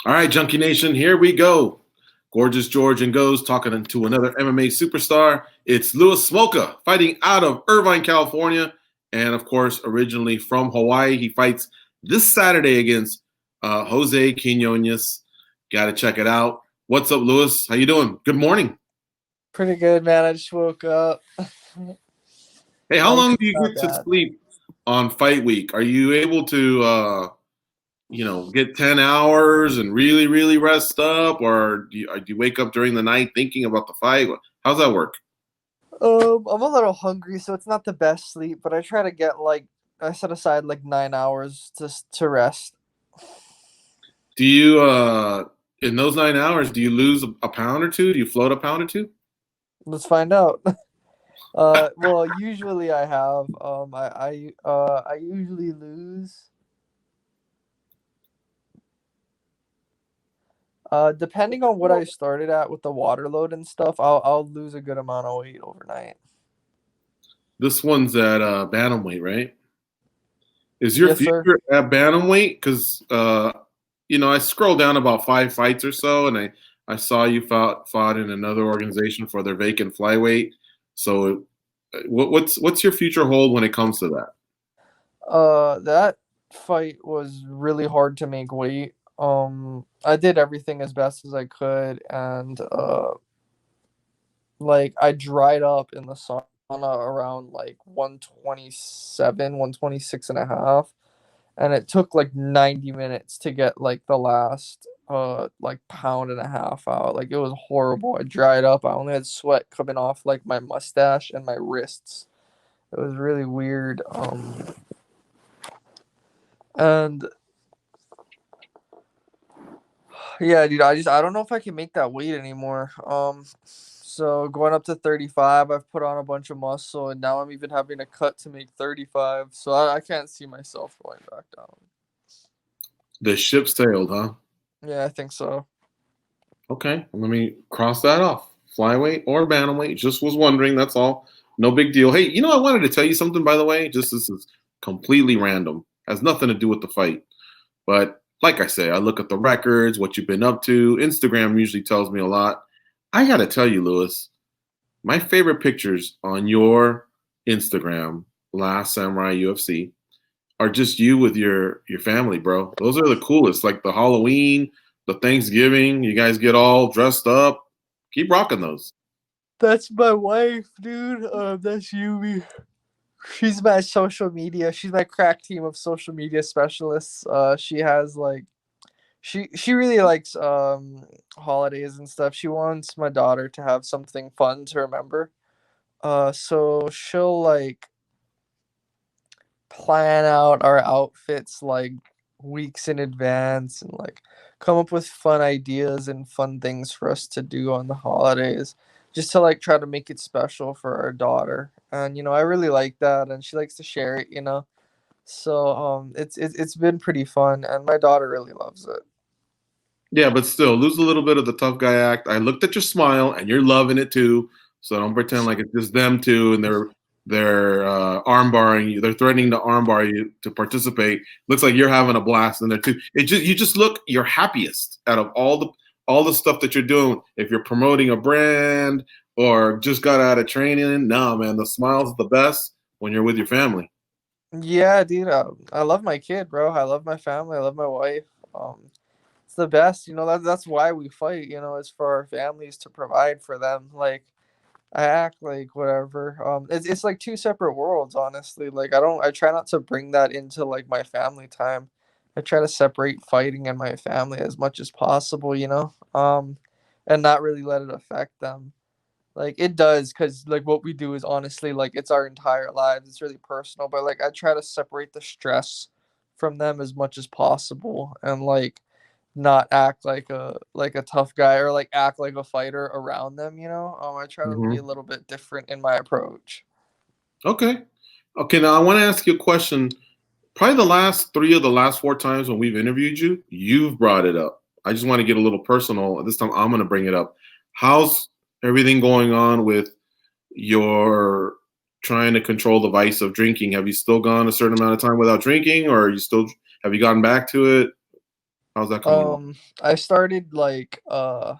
All right, Junkie Nation, here we go. Gorgeous George and Goze talking to another MMA superstar. It's Louis Smolka fighting out of Irvine, California, and of course, originally from Hawaii. He fights this Saturday against Jose Quinonez. Got to check it out. What's up, Louis? How you doing? Good morning. Pretty good, man. I just woke up. Hey, how long do you Not get to bad. sleep on fight week? Are you able to get 10 hours and really, really rest up? Or do you wake up during the night thinking about the fight? How's that work? I'm a little hungry, so it's not the best sleep, but I try to get I set aside 9 hours to rest. Do you, in those 9 hours, do you lose a pound or two? Do you float a pound or two? Let's find out. Well, usually I have. I usually lose. Depending on what I started at with the water load and stuff, I'll lose a good amount of weight overnight. This one's at bantamweight, right? Is your Yes, sir. future at bantamweight? Because, I scrolled down about 5 fights or so, and I saw you fought in another organization for their vacant flyweight. So, what's your future hold when it comes to that? That fight was really hard to make weight. I did everything as best as I could, and I dried up in the sauna around 127, 126 and a half, and it took 90 minutes to get the last pound and a half out. It was horrible. I dried up. I only had sweat coming off my mustache and my wrists. It was really weird. And yeah, dude, I don't know if I can make that weight anymore. So going up to 35, I've put on a bunch of muscle, and now I'm even having a cut to make 35. So I can't see myself going back down. The ship sailed, huh? Yeah, I think so. Okay, let me cross that off. Flyweight or bantamweight. Just was wondering. That's all. No big deal. Hey, I wanted to tell you something, by the way. Just this is completely random. Has nothing to do with the fight. But like I say, I look at the records, what you've been up to. Instagram usually tells me a lot. I got to tell you, Louis, my favorite pictures on your Instagram, Last Samurai UFC, are just you with your family, bro. Those are the coolest. Like the Halloween, the Thanksgiving, you guys get all dressed up. Keep rocking those. That's my wife, dude. That's Yumi. She's my social media. She's my crack team of social media specialists. She has she really likes holidays and stuff. She wants my daughter to have something fun to remember. So she'll plan out our outfits weeks in advance, and come up with fun ideas and fun things for us to do on the holidays, just to try to make it special for our daughter. And I really like that, and she likes to share it. So it's been pretty fun, and my daughter really loves it. Yeah, but still, lose a little bit of the tough guy act. I looked at your smile, and you're loving it too. So don't pretend like it's just them two, and they're arm barring you. They're threatening to arm bar you to participate. Looks like you're having a blast in there too. You just look your happiest out of all the stuff that you're doing. If you're promoting a brand or just got out of training, nah, man, the smile's the best when you're with your family. Yeah, dude, I love my kid, bro. I love my family. I love my wife. It's the best. That's why we fight. It's for our families, to provide for them. I act like whatever. It's like two separate worlds, honestly. I try not to bring that into my family time. I try to separate fighting and my family as much as possible. And not really let it affect them. It does, because what we do is honestly it's our entire lives. It's really personal, but I try to separate the stress from them as much as possible, and not act like a tough guy, or act like a fighter around them. I try to be a Hmm. little bit different in my approach. Okay. Okay. Now I want to ask you a question. Probably the last three of the last four times when we've interviewed you, you've brought it up. I just want to get a little personal. This time I'm going to bring it up. How's everything going on with your trying to control the vice of drinking? Have you still gone a certain amount of time without drinking, or are you still have you gotten back to it? How's that coming along? I started like I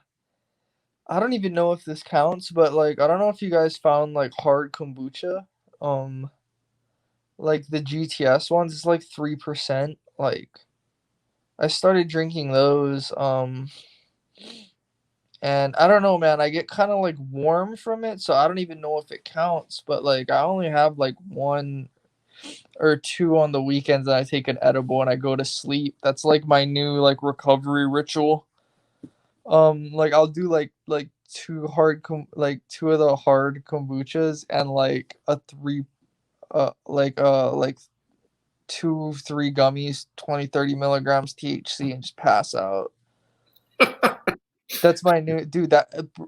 don't even know if this counts, but like I don't know if you guys found like hard kombucha. Um like the GTS ones, it's like 3%. Like I started drinking those. And I don't know, man. I get kind of like warm from it, so I don't even know if it counts. But like, I only have like one or two on the weekends, and I take an edible and I go to sleep. That's like my new like recovery ritual. Like I'll do like like two of the hard kombuchas and like a three like 2 3 gummies, 20 30 milligrams THC, and just pass out. That's my new dude.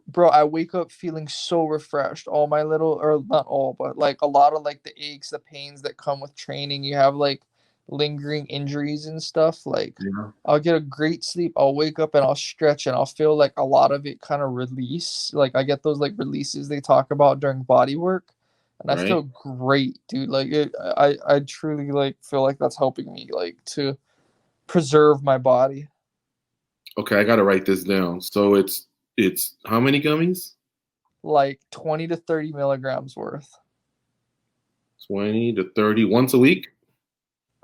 Bro, I wake up feeling so refreshed. All my little, or not all, but like a lot of like the aches, the pains that come with training. You have like lingering injuries and stuff. Like Yeah. I'll get a great sleep. I'll wake up and I'll stretch and I'll feel like a lot of it kind of release. Like I get those like releases they talk about during body work, and I feel Right. great, dude. Like I truly like feel like that's helping me like to preserve my body. Okay, I got to write this down. So it's how many gummies? Like 20 to 30 milligrams worth. 20 to 30 once a week,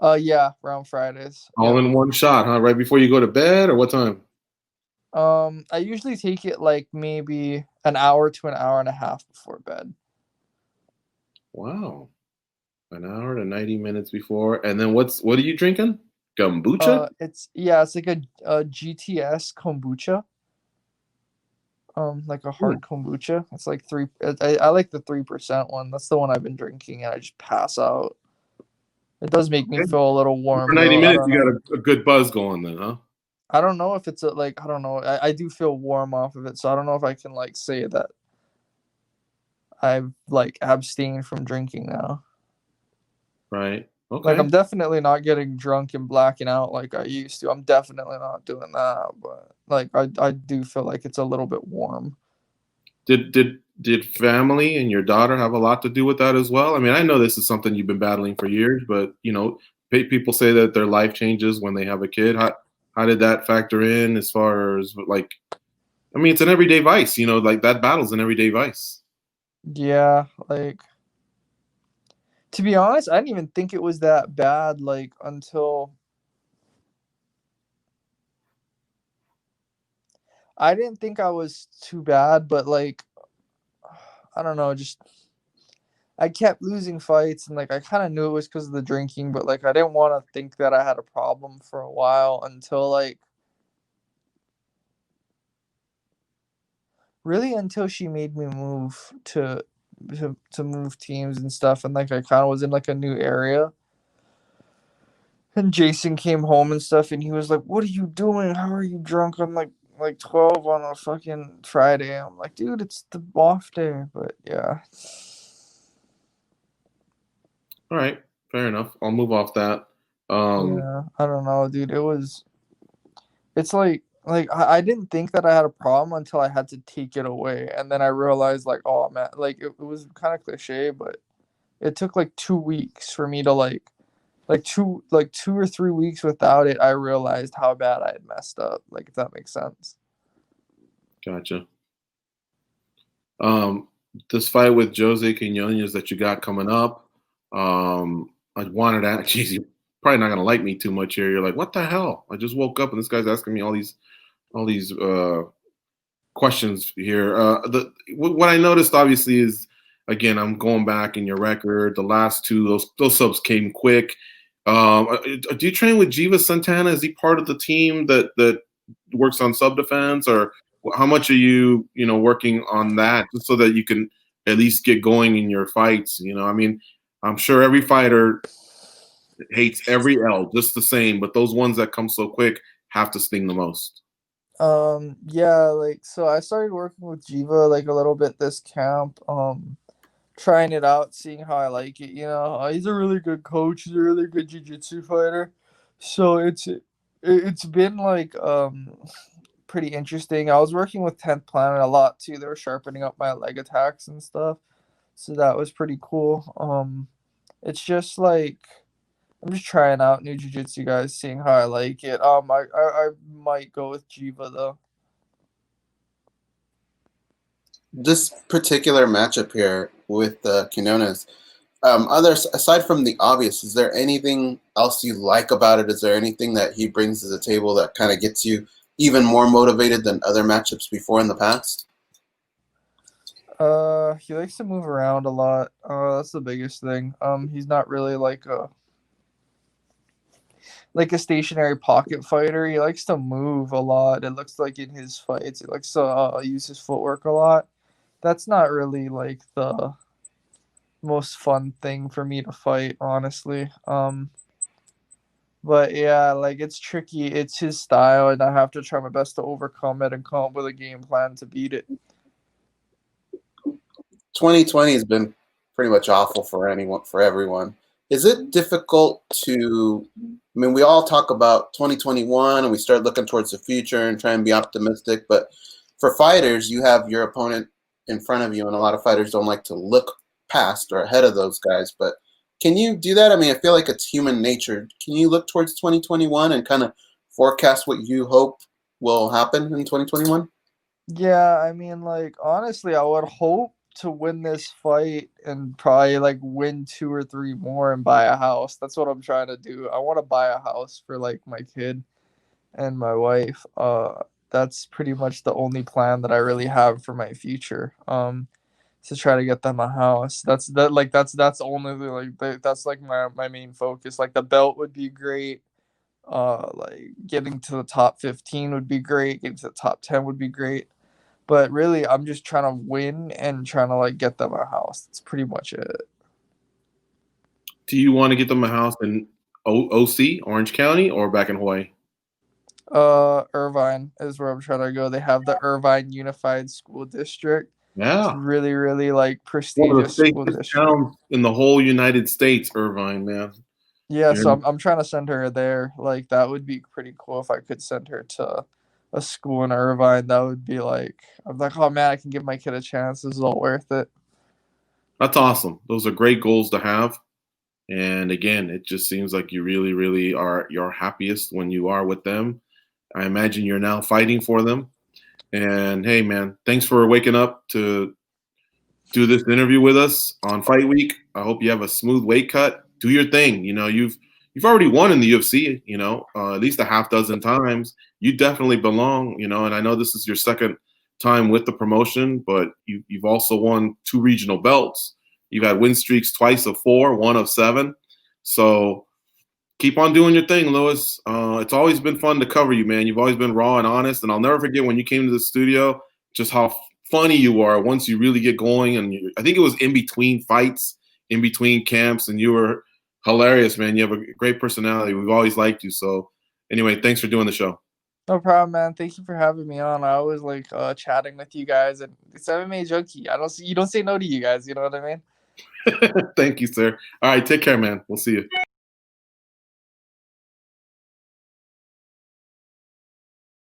Yeah, around Fridays. all Yep. in one shot, huh? Right before you go to bed, or what time? I usually take it like maybe an hour to an hour and a half before bed. Wow, an hour to 90 minutes before, and then what are you drinking? Kombucha? It's like a GTS kombucha. Like a Hmm, hard kombucha. It's like three. I like the 3% one. That's the one I've been drinking, and I just pass out. It does make me okay. feel a little For warm 90 though. I minutes, don't you know. got a good buzz going then, huh? I don't know if it's a, like I don't know. I do feel warm off of it, so I don't know if I can like say that I've like abstained from drinking now. Right. Like Okay. I'm definitely not getting drunk and blacking out like I used to. I'm definitely not doing that, but like I do feel like it's a little bit warm. Did family and your daughter have a lot to do with that as well? I mean, I know this is something you've been battling for years, but people say that their life changes when they have a kid. How did that factor in as far as like? I mean, it's an everyday vice, like that battle's an everyday vice. Yeah, like to be honest, I didn't even think it was that bad like until I didn't think I was too bad, but like I don't know, just I kept losing fights and like I kind of knew it was because of the drinking, but like I didn't want to think that I had a problem for a while until like really until she made me move to move teams and stuff, and like I kind of was in like a new area, and Jason came home and stuff, and he was like, "What are you doing? How are you drunk on like 12 on a fucking Friday?" I'm like, "Dude, it's the off day." But yeah. All right, fair enough. I'll move off that. Um, Yeah, I don't know, dude. It's like I didn't think that I had a problem until I had to take it away, and then I realized like, oh man, like it was kind of cliche, but it took like 2 weeks for me to like 2 or 3 weeks without it. I realized how bad I had messed up. Like if that makes sense. gotcha. Um, this fight with Jose Quinonez that you got coming up. I wanted to ask, geez, you're probably not gonna like me too much here. You're like, what the hell? I just woke up and this guy's asking me all these questions here. What I noticed obviously is, again, I'm going back in your record. The last two, those subs came quick. Do you train with Jiva Santana? Is he part of the team that works on sub defense, or how much are you working on that just so that you can at least get going in your fights? I mean, I'm sure every fighter hates every L just the same, but those ones that come so quick have to sting the most. Yeah, like so I started working with Jiva like a little bit this camp. Trying it out, seeing how I like it. He's a really good coach. He's a really good jiu-jitsu fighter. So it's been like pretty interesting. I was working with 10th Planet a lot too. They were sharpening up my leg attacks and stuff. So that was pretty cool. It's just like I'm just trying out new jiu-jitsu, guys, seeing how I like it. I might go with Jiva though. This particular matchup here with Quinonez, aside from the obvious, is there anything else you like about it? Is there anything that he brings to the table that kind of gets you even more motivated than other matchups before in the past? He likes to move around a lot. That's the biggest thing. He's not really like a stationary pocket fighter. He likes to move a lot. It looks like in his fights, he likes to use his footwork a lot. That's not really like the most fun thing for me to fight, honestly. But yeah, like it's tricky. It's his style, and I have to try my best to overcome it and come up with a game plan to beat it. 2020 has been pretty much awful for everyone. Is it difficult to? I mean, we all talk about 2021, and we start looking towards the future and try and be optimistic. But for fighters, you have your opponent in front of you, and a lot of fighters don't like to look past or ahead of those guys. But can you do that? I mean, I feel like it's human nature. Can you look towards 2021 and kind of forecast what you hope will happen in 2021? Yeah, I mean, like honestly, I would hope to win this fight and probably like win 2 or 3 more and buy a house. That's what I'm trying to do. I want to buy a house for like my kid and my wife. That's pretty much the only plan that I really have for my future. To try to get them a house. That's only that's like my main focus. Like the belt would be great. Like getting to the top 15 would be great. Getting to the top 10 would be great. But really, I'm just trying to win and trying to like get them a house. That's pretty much it. Do you want to get them a house in OC, Orange County, or back in Hawaii? Irvine is where I'm trying to go. They have the Irvine Unified School District. It's Yeah. really, really like One of the prestigious school safest district. towns in the whole United States, Irvine, man. Yeah, You're- so I'm trying to send her there. Like that would be pretty cool if I could send her to a school in Irvine. That would be like I'm like, oh man, I can give my kid a chance. This is all worth it. That's awesome. Those are great goals to have. And again, it just seems like you really, really are your happiest when you are with them. I imagine you're now fighting for them. And hey, man, thanks for waking up to do this interview with us on Fight Week. I hope you have a smooth weight cut. Do your thing. You know, you've already won in the UFC. You know, at least a half dozen times. You definitely belong. You know, and I know this is your second time with the promotion, but you've also won 2 regional belts. You've had win streaks twice of 4, 1 of 7. So keep on doing your thing, Louis. It's always been fun to cover you, man. You've always been raw and honest, and I'll never forget when you came to the studio, just how funny you are once you really get going. And I think it was in between fights, in between camps, and you were hilarious, man. You have a great personality. We've always liked you. So anyway, thanks for doing the show. No problem, man. Thank you for having me on. I always like chatting with you guys, and it's MMA Junkie. You don't say no to you guys. You know what I mean? Thank you, sir. All right, take care, man. We'll see you.